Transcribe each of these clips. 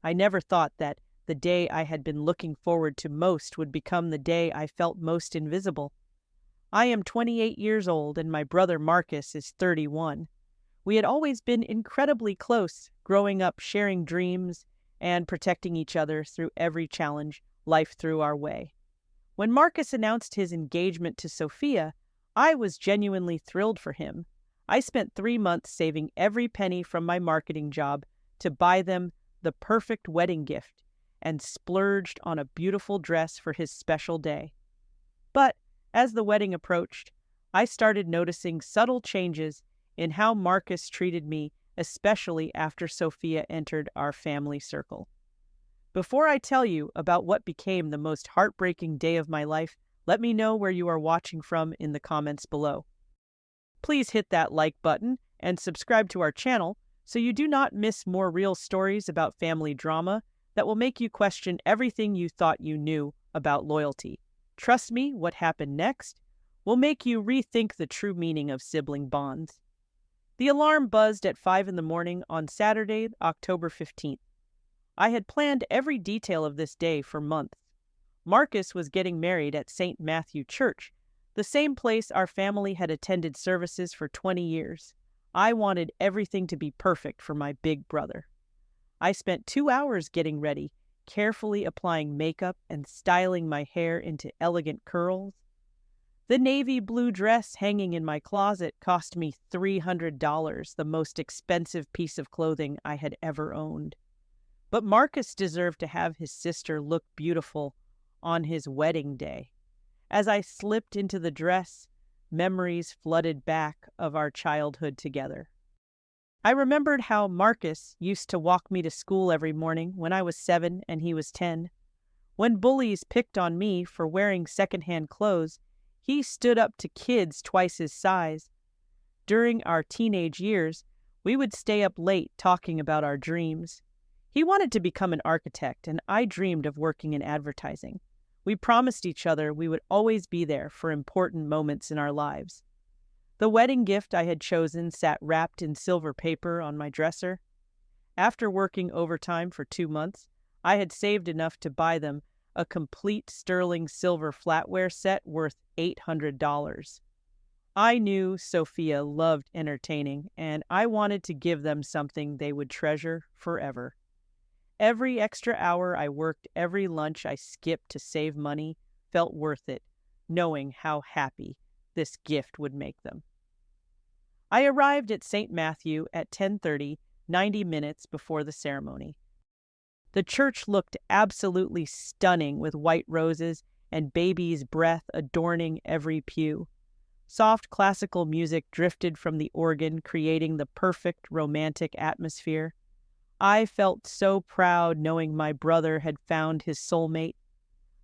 I never thought that the day I had been looking forward to most would become the day I felt most invisible. I am 28 years old and my brother Marcus is 31. We had always been incredibly close, growing up sharing dreams and protecting each other through every challenge life threw our way. When Marcus announced his engagement to Sophia, I was genuinely thrilled for him. I spent 3 months saving every penny from my marketing job to buy them the perfect wedding gift and splurged on a beautiful dress for his special day. But as the wedding approached, I started noticing subtle changes in how Marcus treated me, especially after Sophia entered our family circle. Before I tell you about what became the most heartbreaking day of my life, let me know where you are watching from in the comments below. Please hit that like button and subscribe to our channel so you do not miss more real stories about family drama that will make you question everything you thought you knew about loyalty. Trust me, what happened next will make you rethink the true meaning of sibling bonds. The alarm buzzed at 5 in the morning on Saturday, October 15th. I had planned every detail of this day for months. Marcus was getting married at St. Matthew Church, the same place our family had attended services for 20 years. I wanted everything to be perfect for my big brother. I spent 2 hours getting ready, carefully applying makeup and styling my hair into elegant curls. The navy blue dress hanging in my closet cost me $300, the most expensive piece of clothing I had ever owned. But Marcus deserved to have his sister look beautiful on his wedding day. As I slipped into the dress, memories flooded back of our childhood together. I remembered how Marcus used to walk me to school every morning when I was 7 and he was 10. When bullies picked on me for wearing secondhand clothes, he stood up to kids twice his size. During our teenage years, we would stay up late talking about our dreams. He wanted to become an architect, and I dreamed of working in advertising. We promised each other we would always be there for important moments in our lives. The wedding gift I had chosen sat wrapped in silver paper on my dresser. After working overtime for 2 months, I had saved enough to buy them a complete sterling silver flatware set worth $800. I knew Sophia loved entertaining, and I wanted to give them something they would treasure forever. Every extra hour I worked, every lunch I skipped to save money felt worth it, knowing how happy this gift would make them. I arrived at St. Matthew at 10:30, 90 minutes before the ceremony. The church looked absolutely stunning with white roses and baby's breath adorning every pew. Soft classical music drifted from the organ, creating the perfect romantic atmosphere. I felt so proud knowing my brother had found his soulmate.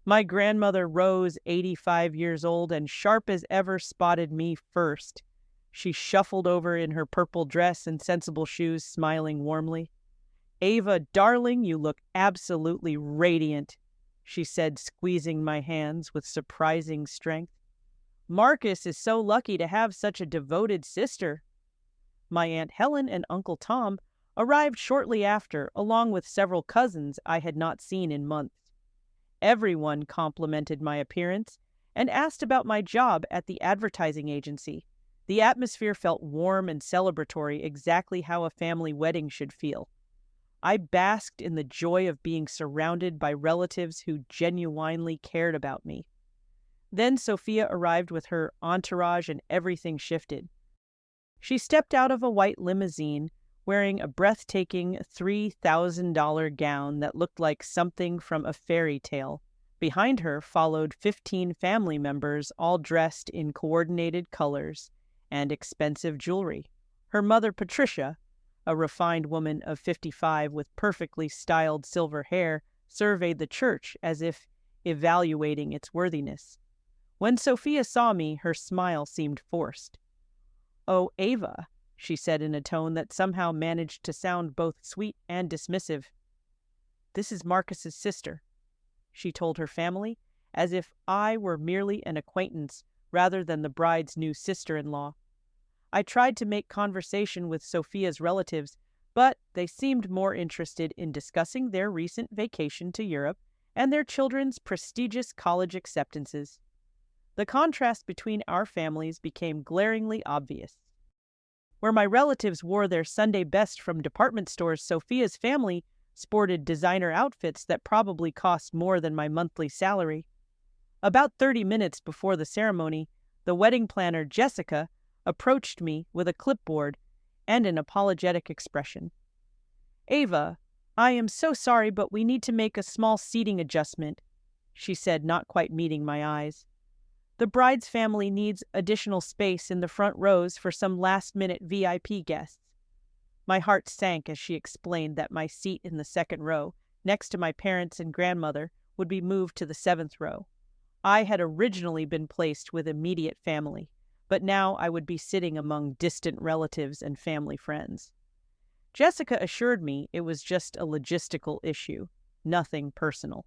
My grandmother Rose, 85 years old and sharp as ever, spotted me first. She shuffled over in her purple dress and sensible shoes, smiling warmly. "Ava, darling, you look absolutely radiant," she said, squeezing my hands with surprising strength. "Marcus is so lucky to have such a devoted sister." My Aunt Helen and Uncle Tom arrived shortly after, along with several cousins I had not seen in months. Everyone complimented my appearance and asked about my job at the advertising agency. The atmosphere felt warm and celebratory, exactly how a family wedding should feel. I basked in the joy of being surrounded by relatives who genuinely cared about me. Then Sophia arrived with her entourage and everything shifted. She stepped out of a white limousine, wearing a breathtaking $3,000 gown that looked like something from a fairy tale. Behind her followed 15 family members, all dressed in coordinated colors and expensive jewelry. Her mother, Patricia, a refined woman of 55 with perfectly styled silver hair, surveyed the church as if evaluating its worthiness. When Sophia saw me, her smile seemed forced. "Oh, Ava," she said in a tone that somehow managed to sound both sweet and dismissive. "This is Marcus's sister," she told her family, as if I were merely an acquaintance rather than the bride's new sister-in-law. I tried to make conversation with Sophia's relatives, but they seemed more interested in discussing their recent vacation to Europe and their children's prestigious college acceptances. The contrast between our families became glaringly obvious. Where my relatives wore their Sunday best from department stores, Sophia's family sported designer outfits that probably cost more than my monthly salary. About 30 minutes before the ceremony, the wedding planner, Jessica, approached me with a clipboard and an apologetic expression. "Ava, I am so sorry, but we need to make a small seating adjustment," she said, not quite meeting my eyes. "The bride's family needs additional space in the front rows for some last-minute VIP guests." My heart sank as she explained that my seat in the second row, next to my parents and grandmother, would be moved to the seventh row. I had originally been placed with immediate family, but now I would be sitting among distant relatives and family friends. Jessica assured me it was just a logistical issue, nothing personal.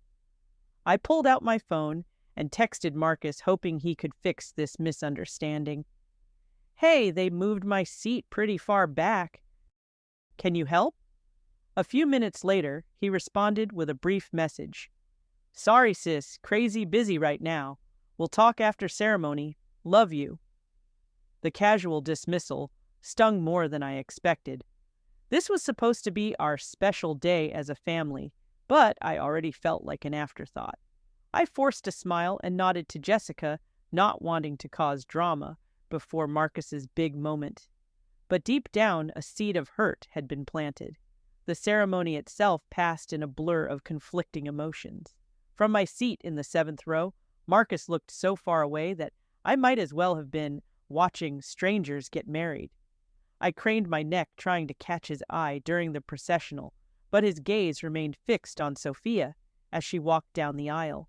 I pulled out my phone and texted Marcus, hoping he could fix this misunderstanding. "Hey, they moved my seat pretty far back. Can you help?" A few minutes later, he responded with a brief message. "Sorry, sis, crazy busy right now. We'll talk after ceremony. Love you." The casual dismissal stung more than I expected. This was supposed to be our special day as a family, but I already felt like an afterthought. I forced a smile and nodded to Jessica, not wanting to cause drama before Marcus's big moment. But deep down, a seed of hurt had been planted. The ceremony itself passed in a blur of conflicting emotions. From my seat in the seventh row, Marcus looked so far away that I might as well have been watching strangers get married. I craned my neck trying to catch his eye during the processional, but his gaze remained fixed on Sophia as she walked down the aisle.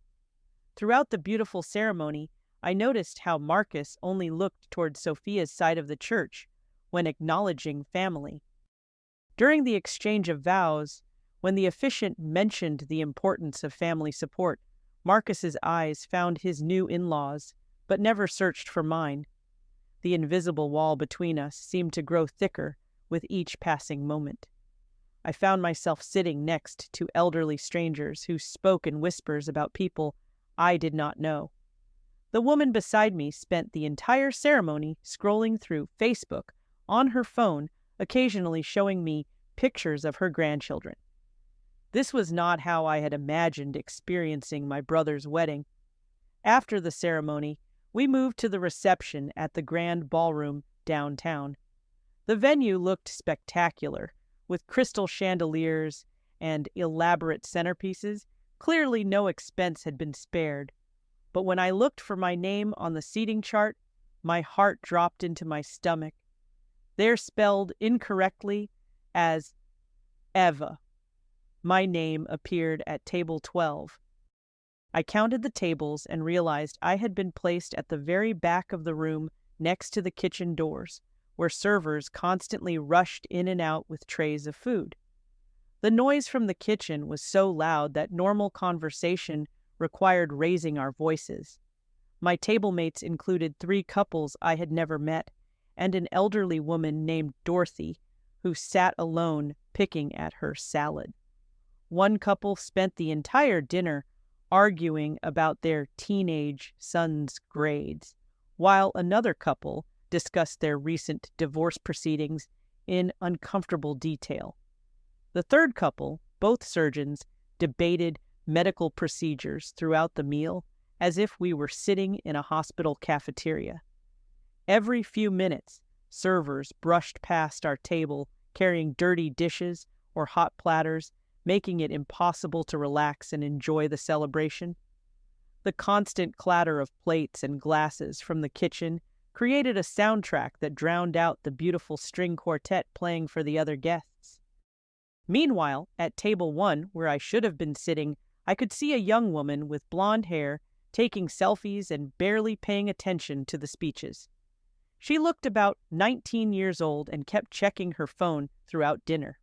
Throughout the beautiful ceremony, I noticed how Marcus only looked toward Sophia's side of the church when acknowledging family. During the exchange of vows, when the officiant mentioned the importance of family support, Marcus's eyes found his new in-laws, but never searched for mine. The invisible wall between us seemed to grow thicker with each passing moment. I found myself sitting next to elderly strangers who spoke in whispers about people I did not know. The woman beside me spent the entire ceremony scrolling through Facebook on her phone, occasionally showing me pictures of her grandchildren. This was not how I had imagined experiencing my brother's wedding. After the ceremony, we moved to the reception at the Grand Ballroom downtown. The venue looked spectacular, with crystal chandeliers and elaborate centerpieces. Clearly no expense had been spared. But when I looked for my name on the seating chart, my heart dropped into my stomach. There, spelled incorrectly as Eva, my name appeared at table 12. I counted the tables and realized I had been placed at the very back of the room next to the kitchen doors, where servers constantly rushed in and out with trays of food. The noise from the kitchen was so loud that normal conversation required raising our voices. My table mates included 3 couples I had never met, and an elderly woman named Dorothy, who sat alone picking at her salad. One couple spent the entire dinner arguing about their teenage son's grades, while another couple discussed their recent divorce proceedings in uncomfortable detail. The third couple, both surgeons, debated medical procedures throughout the meal as if we were sitting in a hospital cafeteria. Every few minutes, servers brushed past our table carrying dirty dishes or hot platters, making it impossible to relax and enjoy the celebration. The constant clatter of plates and glasses from the kitchen created a soundtrack that drowned out the beautiful string quartet playing for the other guests. Meanwhile, at table 1, where I should have been sitting, I could see a young woman with blonde hair taking selfies and barely paying attention to the speeches. She looked about 19 years old and kept checking her phone throughout dinner.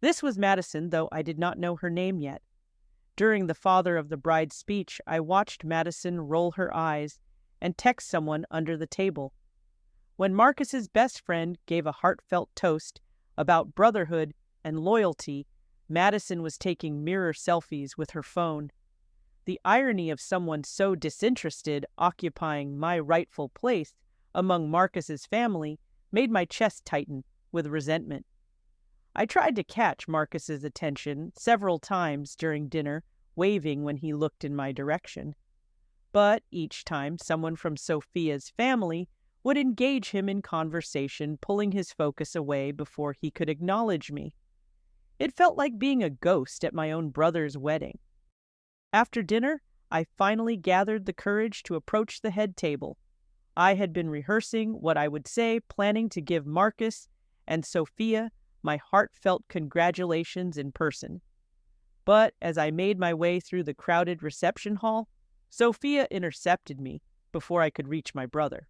This was Madison, though I did not know her name yet. During the father of the bride's speech, I watched Madison roll her eyes and text someone under the table. When Marcus's best friend gave a heartfelt toast, About brotherhood and loyalty, Madison was taking mirror selfies with her phone. The irony of someone so disinterested occupying my rightful place among Marcus's family made my chest tighten with resentment. I tried to catch Marcus's attention several times during dinner, waving when he looked in my direction. But each time someone from Sophia's family would engage him in conversation, pulling his focus away before he could acknowledge me. It felt like being a ghost at my own brother's wedding. After dinner, I finally gathered the courage to approach the head table. I had been rehearsing what I would say, planning to give Marcus and Sophia my heartfelt congratulations in person. But as I made my way through the crowded reception hall, Sophia intercepted me before I could reach my brother.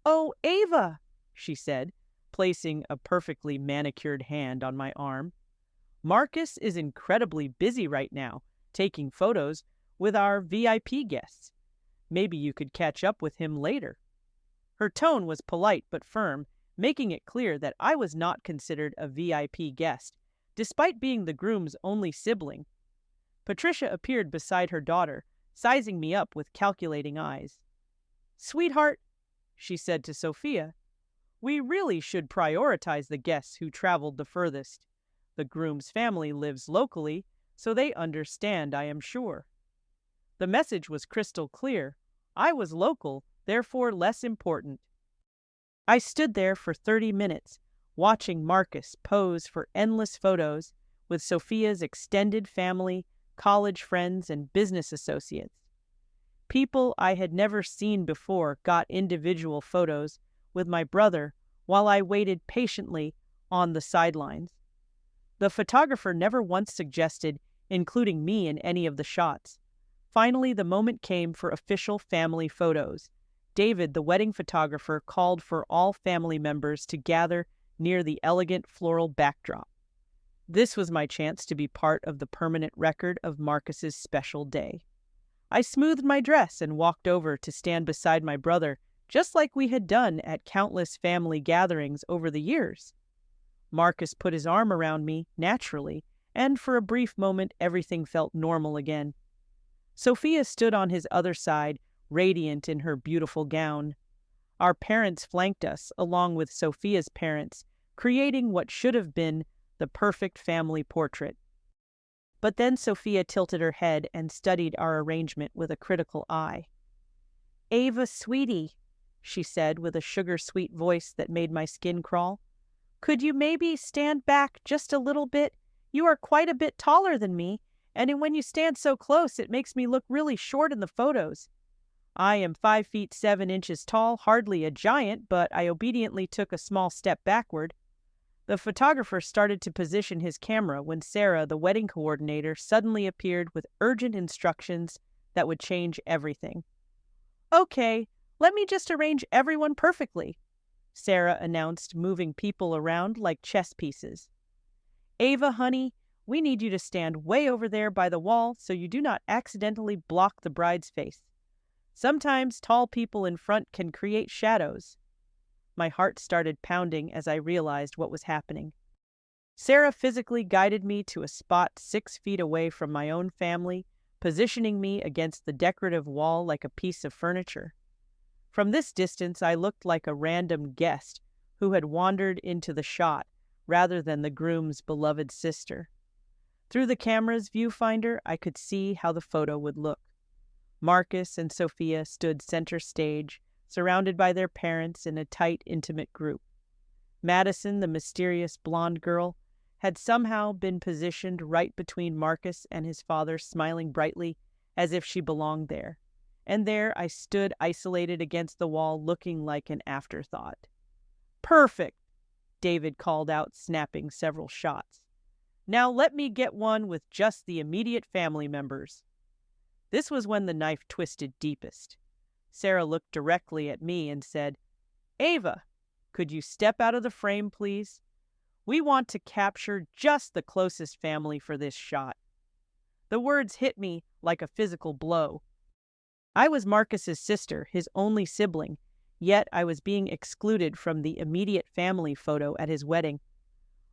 "Oh, Ava," she said, placing a perfectly manicured hand on my arm. "Marcus is incredibly busy right now, taking photos with our VIP guests. Maybe you could catch up with him later." Her tone was polite but firm, making it clear that I was not considered a VIP guest, despite being the groom's only sibling. Patricia appeared beside her daughter, sizing me up with calculating eyes. "Sweetheart," she said to Sophia, "we really should prioritize the guests who traveled the furthest. The groom's family lives locally, so they understand, I am sure." The message was crystal clear. I was local, therefore less important. I stood there for 30 minutes, watching Marcus pose for endless photos with Sophia's extended family, college friends, and business associates. People I had never seen before got individual photos with my brother while I waited patiently on the sidelines. The photographer never once suggested including me in any of the shots. Finally, the moment came for official family photos. David, the wedding photographer, called for all family members to gather near the elegant floral backdrop. This was my chance to be part of the permanent record of Marcus's special day. I smoothed my dress and walked over to stand beside my brother, just like we had done at countless family gatherings over the years. Marcus put his arm around me naturally, and for a brief moment everything felt normal again. Sophia stood on his other side, radiant in her beautiful gown. Our parents flanked us, along with Sophia's parents, creating what should have been the perfect family portrait. But then Sophia tilted her head and studied our arrangement with a critical eye. "Ava, sweetie," she said with a sugar-sweet voice that made my skin crawl, "could you maybe stand back just a little bit? You are quite a bit taller than me, and when you stand so close, it makes me look really short in the photos." I am 5 feet 7 inches tall, hardly a giant, but I obediently took a small step backward. The photographer started to position his camera when Sarah, the wedding coordinator, suddenly appeared with urgent instructions that would change everything. "Okay, let me just arrange everyone perfectly," Sarah announced, moving people around like chess pieces. "Ava, honey, we need you to stand way over there by the wall so you do not accidentally block the bride's face. Sometimes tall people in front can create shadows." My heart started pounding as I realized what was happening. Sarah physically guided me to a spot 6 feet away from my own family, positioning me against the decorative wall like a piece of furniture. From this distance, I looked like a random guest who had wandered into the shot rather than the groom's beloved sister. Through the camera's viewfinder, I could see how the photo would look. Marcus and Sophia stood center stage, surrounded by their parents in a tight, intimate group. Madison, the mysterious blonde girl, had somehow been positioned right between Marcus and his father, smiling brightly as if she belonged there. And there I stood isolated against the wall, looking like an afterthought. "Perfect," David called out, snapping several shots. "Now let me get one with just the immediate family members." This was when the knife twisted deepest. Sarah looked directly at me and said, "Ava, could you step out of the frame, please? We want to capture just the closest family for this shot." The words hit me like a physical blow. I was Marcus's sister, his only sibling, yet I was being excluded from the immediate family photo at his wedding.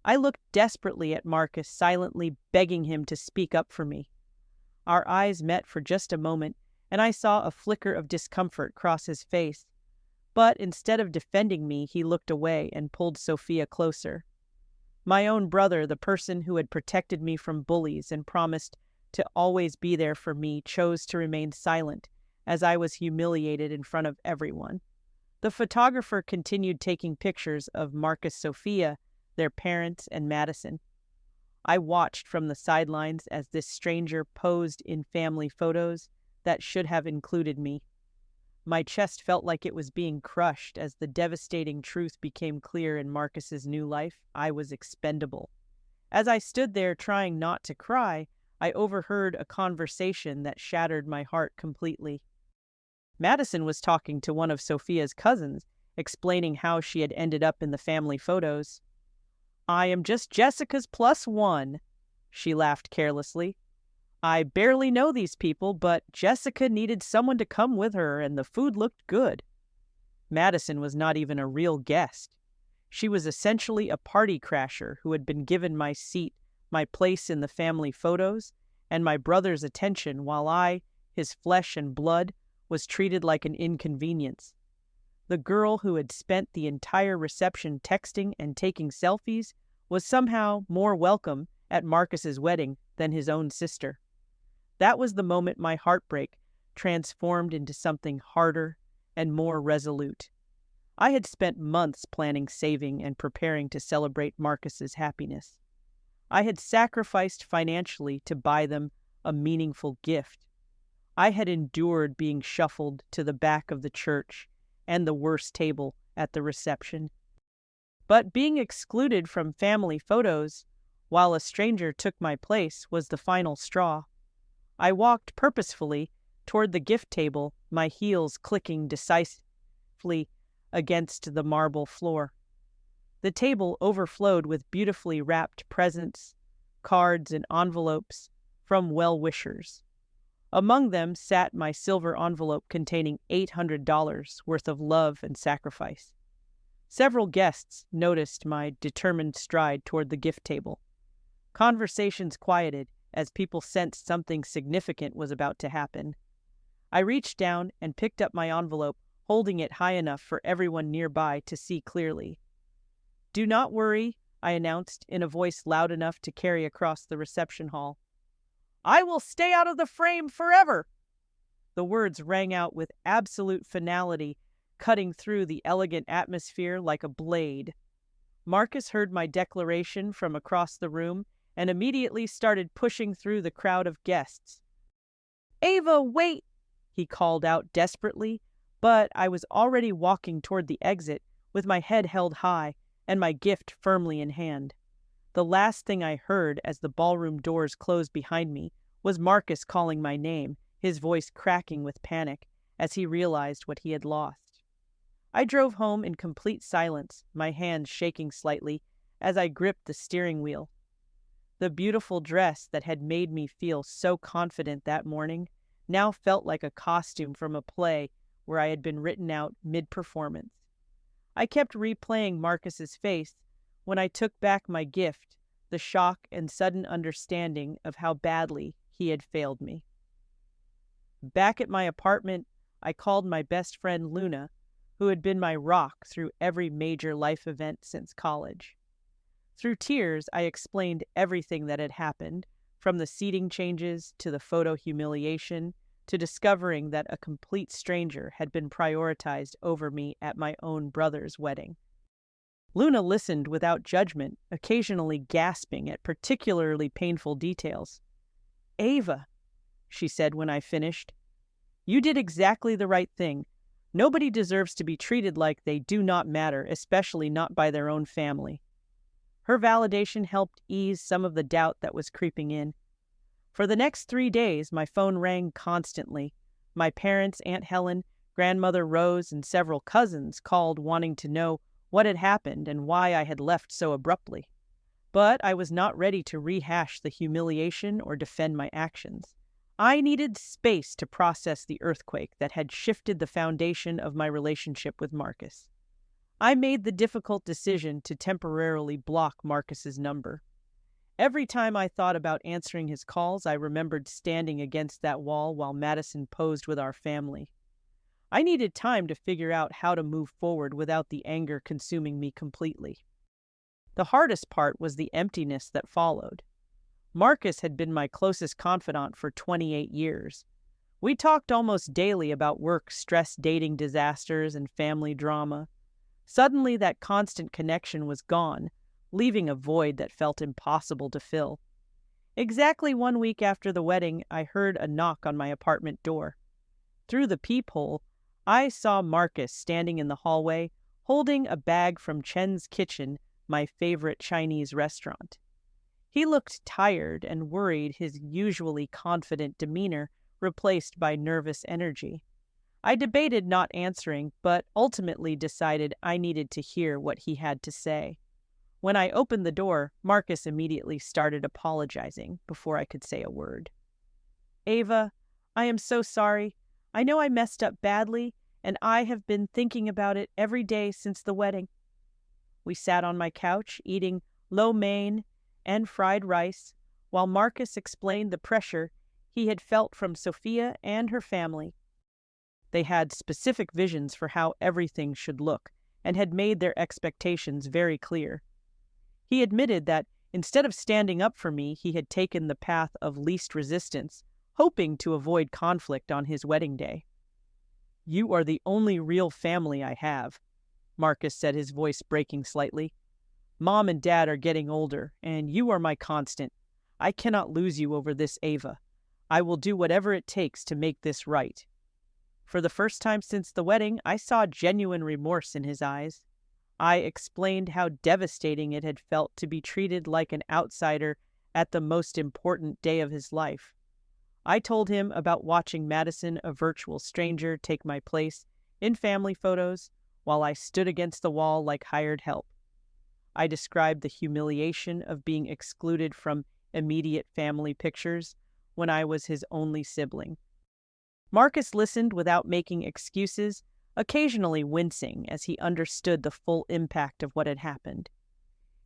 I looked desperately at Marcus, silently begging him to speak up for me. Our eyes met for just a moment, and I saw a flicker of discomfort cross his face. But instead of defending me, he looked away and pulled Sophia closer. My own brother, the person who had protected me from bullies and promised to always be there for me, chose to remain silent as I was humiliated in front of everyone. The photographer continued taking pictures of Marcus, Sophia, their parents, and Madison. I watched from the sidelines as this stranger posed in family photos that should have included me. My chest felt like it was being crushed as the devastating truth became clear in Marcus's new life. I was expendable. As I stood there trying not to cry, I overheard a conversation that shattered my heart completely. Madison was talking to one of Sophia's cousins, explaining how she had ended up in the family photos. "I am just Jessica's plus one," she laughed carelessly. "I barely know these people, but Jessica needed someone to come with her, and the food looked good." Madison was not even a real guest. She was essentially a party crasher who had been given my seat, my place in the family photos, and my brother's attention while I, his flesh and blood, was treated like an inconvenience. The girl who had spent the entire reception texting and taking selfies was somehow more welcome at Marcus's wedding than his own sister. That was the moment my heartbreak transformed into something harder and more resolute. I had spent months planning, saving, and preparing to celebrate Marcus's happiness. I had sacrificed financially to buy them a meaningful gift. I had endured being shuffled to the back of the church and the worst table at the reception. But being excluded from family photos while a stranger took my place was the final straw. I walked purposefully toward the gift table, my heels clicking decisively against the marble floor. The table overflowed with beautifully wrapped presents, cards, and envelopes from well-wishers. Among them sat my silver envelope containing $800 worth of love and sacrifice. Several guests noticed my determined stride toward the gift table. Conversations quieted as people sensed something significant was about to happen. I reached down and picked up my envelope, holding it high enough for everyone nearby to see clearly. "Do not worry," I announced in a voice loud enough to carry across the reception hall. "I will stay out of the frame forever." The words rang out with absolute finality, cutting through the elegant atmosphere like a blade. Marcus heard my declaration from across the room and immediately started pushing through the crowd of guests. "Ava, wait!" he called out desperately, but I was already walking toward the exit with my head held high and my gift firmly in hand. The last thing I heard as the ballroom doors closed behind me was Marcus calling my name, his voice cracking with panic as he realized what he had lost. I drove home in complete silence, my hands shaking slightly as I gripped the steering wheel. The beautiful dress that had made me feel so confident that morning now felt like a costume from a play where I had been written out mid-performance. I kept replaying Marcus's face when I took back my gift, the shock and sudden understanding of how badly he had failed me. Back at my apartment, I called my best friend Luna, who had been my rock through every major life event since college. Through tears, I explained everything that had happened, from the seating changes to the photo humiliation, to discovering that a complete stranger had been prioritized over me at my own brother's wedding. Luna listened without judgment, occasionally gasping at particularly painful details. "Ava," she said when I finished, "you did exactly the right thing. Nobody deserves to be treated like they do not matter, especially not by their own family." Her validation helped ease some of the doubt that was creeping in. For the next 3 days, my phone rang constantly. My parents, Aunt Helen, Grandmother Rose, and several cousins called wanting to know what had happened and why I had left so abruptly. But I was not ready to rehash the humiliation or defend my actions. I needed space to process the earthquake that had shifted the foundation of my relationship with Marcus. I made the difficult decision to temporarily block Marcus's number. Every time I thought about answering his calls, I remembered standing against that wall while Madison posed with our family. I needed time to figure out how to move forward without the anger consuming me completely. The hardest part was the emptiness that followed. Marcus had been my closest confidant for 28 years. We talked almost daily about work, stress, dating disasters, and family drama. Suddenly, that constant connection was gone, leaving a void that felt impossible to fill. Exactly 1 week after the wedding, I heard a knock on my apartment door. Through the peephole, I saw Marcus standing in the hallway, holding a bag from Chen's Kitchen, my favorite Chinese restaurant. He looked tired and worried, his usually confident demeanor replaced by nervous energy. I debated not answering, but ultimately decided I needed to hear what he had to say. When I opened the door, Marcus immediately started apologizing before I could say a word. "Ava, I am so sorry. I know I messed up badly, and I have been thinking about it every day since the wedding." We sat on my couch, eating lo mein and fried rice, while Marcus explained the pressure he had felt from Sophia and her family. They had specific visions for how everything should look, and had made their expectations very clear. He admitted that instead of standing up for me, he had taken the path of least resistance, hoping to avoid conflict on his wedding day. "You are the only real family I have," Marcus said, his voice breaking slightly. "Mom and Dad are getting older, and you are my constant. I cannot lose you over this, Ava. I will do whatever it takes to make this right." For the first time since the wedding, I saw genuine remorse in his eyes. I explained how devastating it had felt to be treated like an outsider at the most important day of his life. I told him about watching Madison, a virtual stranger, take my place in family photos while I stood against the wall like hired help. I described the humiliation of being excluded from immediate family pictures when I was his only sibling. Marcus listened without making excuses, occasionally wincing as he understood the full impact of what had happened.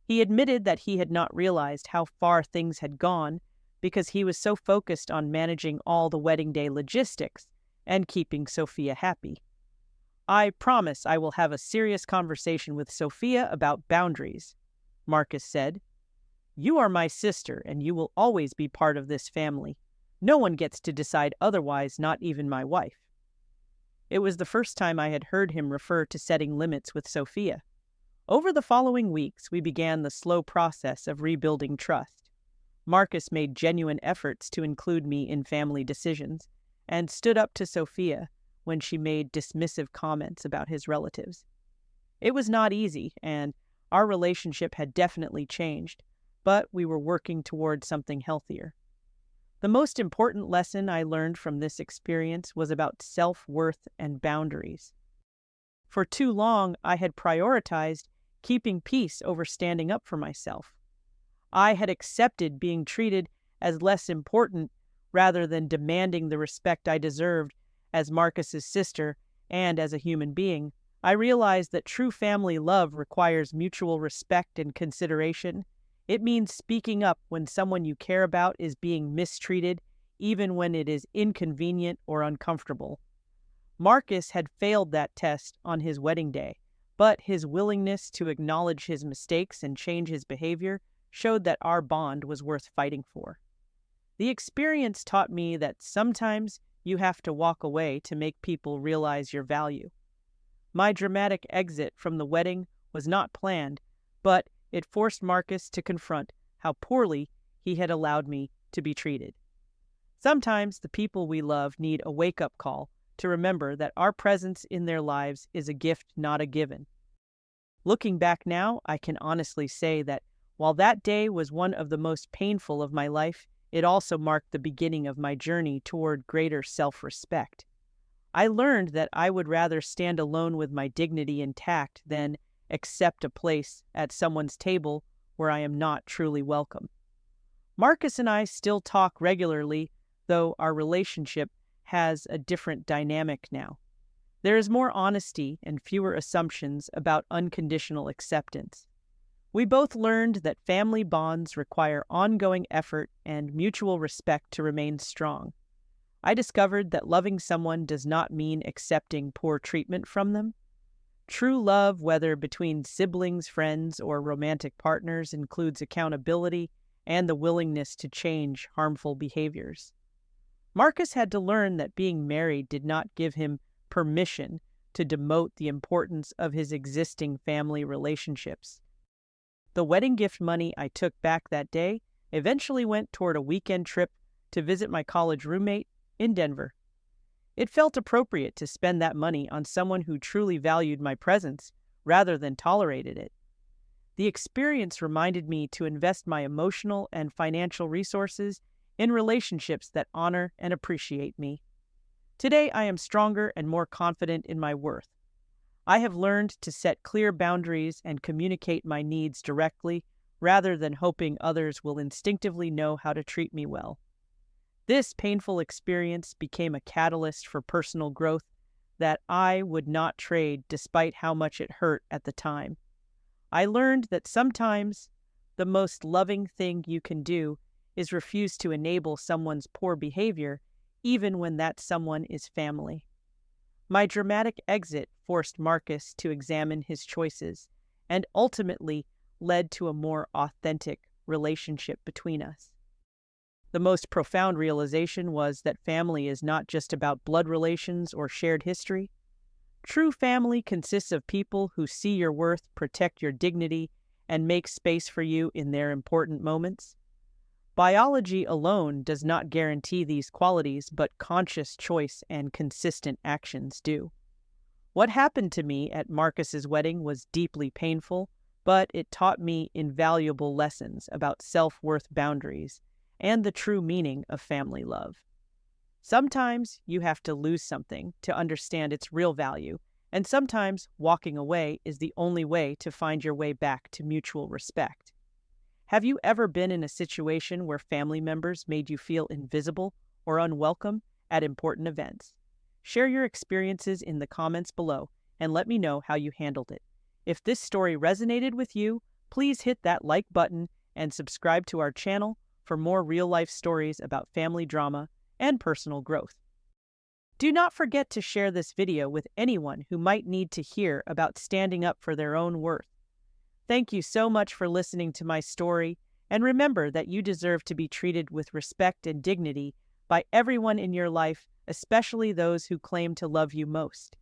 He admitted that he had not realized how far things had gone because he was so focused on managing all the wedding day logistics and keeping Sophia happy. "I promise I will have a serious conversation with Sophia about boundaries," Marcus said. "You are my sister, and you will always be part of this family. No one gets to decide otherwise, not even my wife." It was the first time I had heard him refer to setting limits with Sophia. Over the following weeks, we began the slow process of rebuilding trust. Marcus made genuine efforts to include me in family decisions, and stood up to Sophia when she made dismissive comments about his relatives. It was not easy, and our relationship had definitely changed, but we were working towards something healthier. The most important lesson I learned from this experience was about self-worth and boundaries. For too long, I had prioritized keeping peace over standing up for myself. I had accepted being treated as less important rather than demanding the respect I deserved as Marcus's sister and as a human being. I realized that true family love requires mutual respect and consideration. It means speaking up when someone you care about is being mistreated, even when it is inconvenient or uncomfortable. Marcus had failed that test on his wedding day, but his willingness to acknowledge his mistakes and change his behavior showed that our bond was worth fighting for. The experience taught me that sometimes you have to walk away to make people realize your value. My dramatic exit from the wedding was not planned, but it forced Marcus to confront how poorly he had allowed me to be treated. Sometimes the people we love need a wake-up call to remember that our presence in their lives is a gift, not a given. Looking back now, I can honestly say that while that day was one of the most painful of my life, it also marked the beginning of my journey toward greater self-respect. I learned that I would rather stand alone with my dignity intact than accept a place at someone's table where I am not truly welcome. Marcus and I still talk regularly, though our relationship has a different dynamic now. There is more honesty and fewer assumptions about unconditional acceptance. We both learned that family bonds require ongoing effort and mutual respect to remain strong. I discovered that loving someone does not mean accepting poor treatment from them. True love, whether between siblings, friends, or romantic partners, includes accountability and the willingness to change harmful behaviors. Marcus had to learn that being married did not give him permission to demote the importance of his existing family relationships. The wedding gift money I took back that day eventually went toward a weekend trip to visit my college roommate in Denver. It felt appropriate to spend that money on someone who truly valued my presence rather than tolerated it. The experience reminded me to invest my emotional and financial resources in relationships that honor and appreciate me. Today, I am stronger and more confident in my worth. I have learned to set clear boundaries and communicate my needs directly rather than hoping others will instinctively know how to treat me well. This painful experience became a catalyst for personal growth that I would not trade despite how much it hurt at the time. I learned that sometimes the most loving thing you can do is refuse to enable someone's poor behavior, even when that someone is family. My dramatic exit forced Marcus to examine his choices and ultimately led to a more authentic relationship between us. The most profound realization was that family is not just about blood relations or shared history. True family consists of people who see your worth, protect your dignity, and make space for you in their important moments. Biology alone does not guarantee these qualities, but conscious choice and consistent actions do. What happened to me at Marcus's wedding was deeply painful, but it taught me invaluable lessons about self-worth boundaries and the true meaning of family love. Sometimes you have to lose something to understand its real value, and sometimes walking away is the only way to find your way back to mutual respect. Have you ever been in a situation where family members made you feel invisible or unwelcome at important events? Share your experiences in the comments below and let me know how you handled it. If this story resonated with you, please hit that like button and subscribe to our channel for more real-life stories about family drama and personal growth. Do not forget to share this video with anyone who might need to hear about standing up for their own worth. Thank you so much for listening to my story, and remember that you deserve to be treated with respect and dignity by everyone in your life, especially those who claim to love you most.